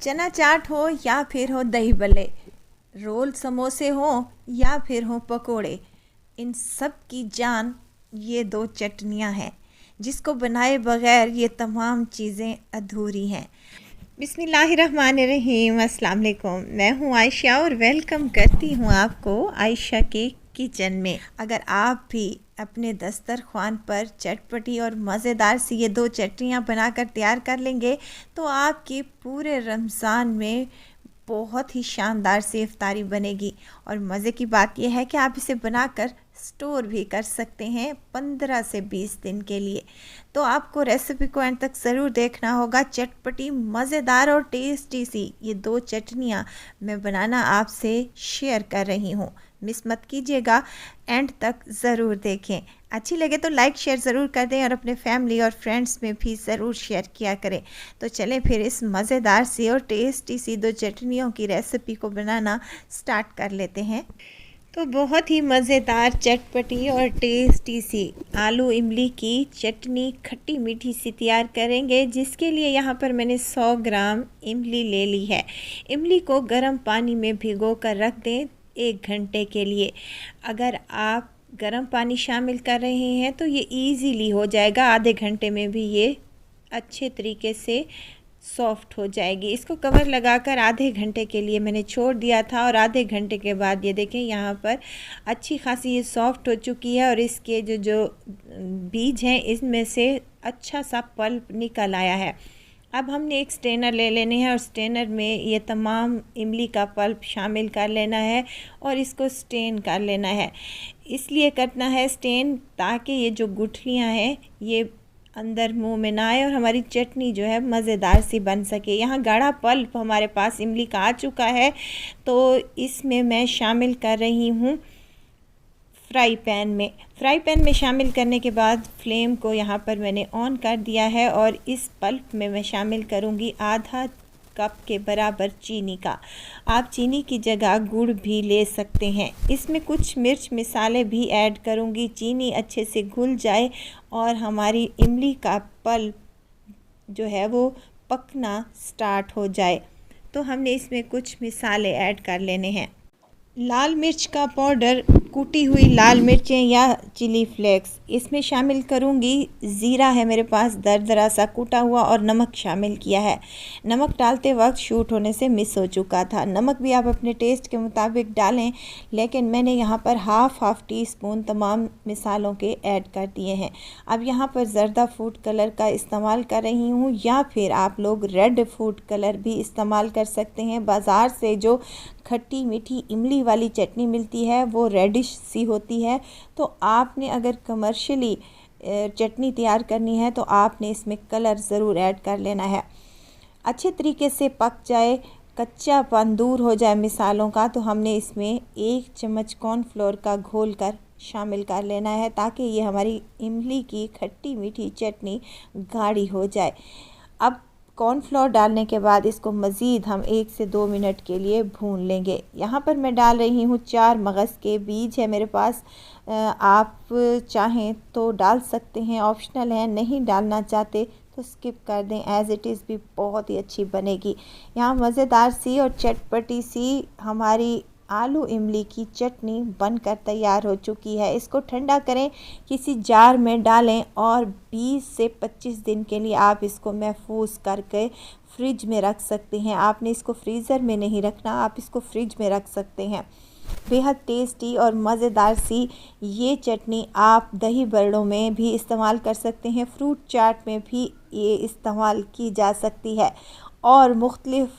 चना चाट हो या फिर हो दही बल्ले, रोल समोसे हो या फिर हो पकोड़े, इन सब की जान ये दो चटनियाँ हैं जिसको बनाए बगैर ये तमाम चीज़ें अधूरी हैं। बिस्मिल्लाहिर्रहमानिर्रहीम, अस्सलाम वालेकुम। मैं हूँ आयशा और वेलकम करती हूँ आपको आयशा के किचन में। अगर आप भी अपने दस्तरख्वान पर चटपटी और मज़ेदार सी ये दो चटनियाँ बनाकर तैयार कर लेंगे तो आपके पूरे रमज़ान में बहुत ही शानदार सी इफ्तारी बनेगी। और मज़े की बात यह है कि आप इसे बनाकर स्टोर भी कर सकते हैं 15 से 20 दिन के लिए। तो आपको रेसिपी को एंड तक ज़रूर देखना होगा। चटपटी, मज़ेदार और टेस्टी सी ये दो चटनियाँ मैं बनाना आपसे शेयर कर रही हूँ। मिस मत कीजिएगा, एंड तक ज़रूर देखें। अच्छी लगे तो लाइक शेयर ज़रूर कर दें और अपने फैमिली और फ्रेंड्स में भी ज़रूर शेयर किया करें। तो चलें फिर इस मज़ेदार सी और टेस्टी सी दो चटनियों की रेसिपी को बनाना स्टार्ट कर लेते हैं। तो बहुत ही मज़ेदार, चटपटी और टेस्टी सी आलू इमली की चटनी खट्टी मीठी सी तैयार करेंगे, जिसके लिए यहाँ पर मैंने 100 ग्राम इमली ले ली है। इमली को गर्म पानी में भिगो कर रख दें 1 घंटे के लिए। अगर आप गर्म पानी शामिल कर रहे हैं तो ये इजीली हो जाएगा, आधे घंटे में भी ये अच्छे तरीके से सॉफ्ट हो जाएगी। इसको कवर लगाकर आधे घंटे के लिए मैंने छोड़ दिया था और आधे घंटे के बाद ये देखें यहाँ पर अच्छी खासी ये सॉफ्ट हो चुकी है और इसके जो बीज हैं इसमें से अच्छा सा पल्प निकल आया है। अब हमने एक स्ट्रेनर ले लेने हैं और स्ट्रेनर में ये तमाम इमली का पल्प शामिल कर लेना है और इसको स्ट्रेन कर लेना है। इसलिए करना है स्ट्रेन ताकि ये जो गुठलियाँ हैं ये अंदर मुंह में ना आए और हमारी चटनी जो है मज़ेदार सी बन सके। यहाँ गाढ़ा पल्प हमारे पास इमली का आ चुका है, तो इसमें मैं शामिल कर रही हूँ फ्राई पैन में शामिल करने के बाद फ्लेम को यहाँ पर मैंने ऑन कर दिया है और इस पल्प में मैं शामिल करूँगी आधा कप के बराबर चीनी का। आप चीनी की जगह गुड़ भी ले सकते हैं। इसमें कुछ मिर्च मसाले भी ऐड करूँगी। चीनी अच्छे से घुल जाए और हमारी इमली का पल्प जो है वो पकना स्टार्ट हो जाए तो हमने इसमें कुछ मसाले ऐड कर लेने हैं। लाल मिर्च का पाउडर, कूटी हुई लाल मिर्चें या चिली फ्लेक्स, इसमें शामिल करूंगी। ज़ीरा है मेरे पास दरदरा सा कूटा हुआ और नमक शामिल किया है। नमक डालते वक्त शूट होने से मिस हो चुका था। नमक भी आप अपने टेस्ट के मुताबिक डालें, लेकिन मैंने यहाँ पर हाफ टी स्पून तमाम मिसालों के ऐड कर दिए हैं। अब यहाँ पर ज़र्दा फूड कलर का इस्तेमाल कर रही हूँ या फिर आप लोग रेड फूड कलर भी इस्तेमाल कर सकते हैं। बाज़ार से जो खट्टी मीठी इमली वाली चटनी मिलती है वो रेडिश सी होती है, तो आपने अगर कमर्शियली चटनी तैयार करनी है तो आपने इसमें कलर ज़रूर ऐड कर लेना है। अच्छे तरीके से पक जाए, कच्चापन दूर हो जाए मिसालों का, तो हमने इसमें 1 चम्मच कॉर्नफ्लोर का घोल कर शामिल कर लेना है ताकि ये हमारी इमली की खट्टी मीठी चटनी गाढ़ी हो जाए। अब कॉर्नफ्लोर डालने के बाद इसको मज़ीद हम 1 से 2 मिनट के लिए भून लेंगे। यहाँ पर मैं डाल रही हूँ 4 मगज़ के बीज है मेरे पास। आप चाहें तो डाल सकते हैं, ऑप्शनल है, नहीं डालना चाहते तो स्किप कर दें। एज़ इट इज़ भी बहुत ही अच्छी बनेगी। यहाँ मज़ेदार सी और चटपटी सी हमारी आलू इमली की चटनी बनकर तैयार हो चुकी है। इसको ठंडा करें, किसी जार में डालें और 20 से 25 दिन के लिए आप इसको महफूज करके फ्रिज में रख सकते हैं। आपने इसको फ्रीज़र में नहीं रखना, आप इसको फ्रिज में रख सकते हैं। बेहद टेस्टी और मज़ेदार सी ये चटनी आप दही बड़ों में भी इस्तेमाल कर सकते हैं, फ्रूट चाट में भी ये इस्तेमाल की जा सकती है और मुख्तलिफ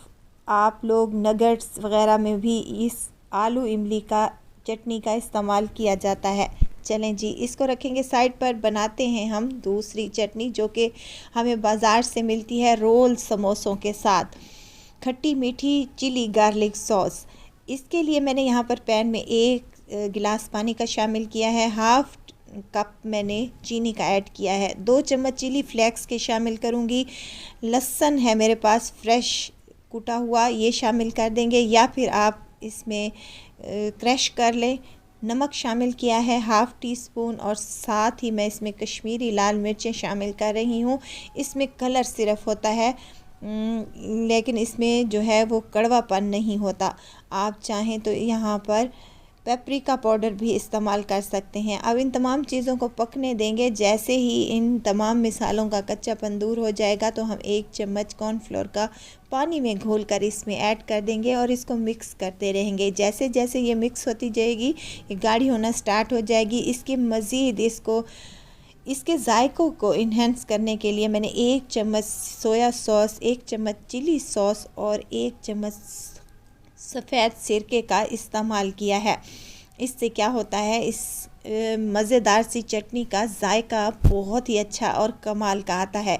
आप लोग नगेट्स वग़ैरह में भी इस आलू इमली का चटनी का इस्तेमाल किया जाता है। चलें जी, इसको रखेंगे साइड पर। बनाते हैं हम दूसरी चटनी जो कि हमें बाज़ार से मिलती है रोल समोसों के साथ, खट्टी मीठी चिली गार्लिक सॉस। इसके लिए मैंने यहाँ पर पैन में 1 गिलास पानी का शामिल किया है, हाफ कप मैंने चीनी का ऐड किया है, 2 चम्मच चिली फ्लेक्स के शामिल करूँगी। लहसुन है मेरे पास फ्रेश कूटा हुआ, ये शामिल कर देंगे या फिर आप इसमें क्रश कर लें। नमक शामिल किया है हाफ़ टी स्पून और साथ ही मैं इसमें कश्मीरी लाल मिर्चें शामिल कर रही हूँ। इसमें कलर सिर्फ होता है, लेकिन इसमें जो है वो कड़वापन नहीं होता। आप चाहें तो यहाँ पर पेपरिका पाउडर भी इस्तेमाल कर सकते हैं। अब इन तमाम चीज़ों को पकने देंगे। जैसे ही इन तमाम मिसालों का कच्चापन दूर हो जाएगा तो हम 1 चम्मच कॉर्नफ्लोर का पानी में घोल कर इसमें ऐड कर देंगे और इसको मिक्स करते रहेंगे। जैसे जैसे ये मिक्स होती जाएगी ये गाढ़ी होना स्टार्ट हो जाएगी। इसके मज़ीद इसके जायकों को इन्हेंस करने के लिए मैंने 1 चम्मच सोया सॉस, 1 चम्मच चिली सॉस और 1 चम्मच सफ़ेद सिरके का इस्तेमाल किया है। इससे क्या होता है, इस मज़ेदार सी चटनी का जायका बहुत ही अच्छा और कमाल का आता है।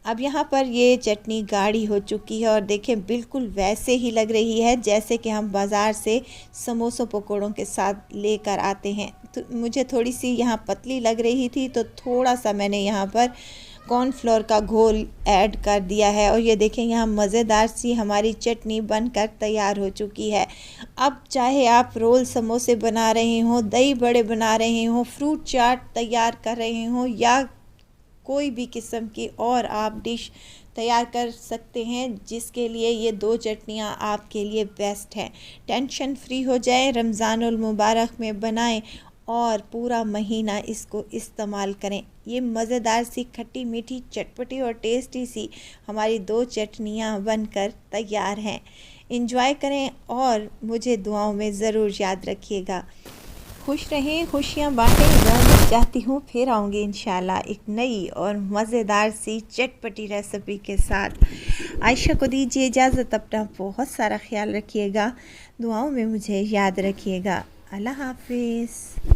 अब यहाँ पर ये चटनी गाढ़ी हो चुकी है और देखें बिल्कुल वैसे ही लग रही है जैसे कि हम बाज़ार से समोसों पकौड़ों के साथ लेकर आते हैं। तो मुझे थोड़ी सी यहाँ पतली लग रही थी तो थोड़ा सा मैंने यहाँ पर कॉर्नफ्लोर का घोल ऐड कर दिया है और ये देखें यहाँ मज़ेदार सी हमारी चटनी बनकर तैयार हो चुकी है। अब चाहे आप रोल समोसे बना रहे हों, दही बड़े बना रहे हों, फ्रूट चाट तैयार कर रहे हों या कोई भी किस्म की और आप डिश तैयार कर सकते हैं, जिसके लिए ये 2 चटनियाँ आपके लिए बेस्ट हैं। टेंशन फ्री हो जाए, रमज़ानुल मुबारक में बनाएं और पूरा महीना इसको इस्तेमाल करें। ये मज़ेदार सी खट्टी मीठी चटपटी और टेस्टी सी हमारी 2 चटनियाँ बनकर तैयार हैं। इंजॉय करें और मुझे दुआओं में ज़रूर याद रखिएगा। खुश रहें, खुशियाँ बाँटें। इजाज़त चाहती हूँ, फिर आऊँगी इंशाल्लाह एक नई और मज़ेदार सी चटपटी रेसिपी के साथ। आयशा को दीजिए इजाज़त। अपना बहुत सारा ख्याल रखिएगा, दुआओं में मुझे याद रखिएगा। अल्लाह हाफिज़।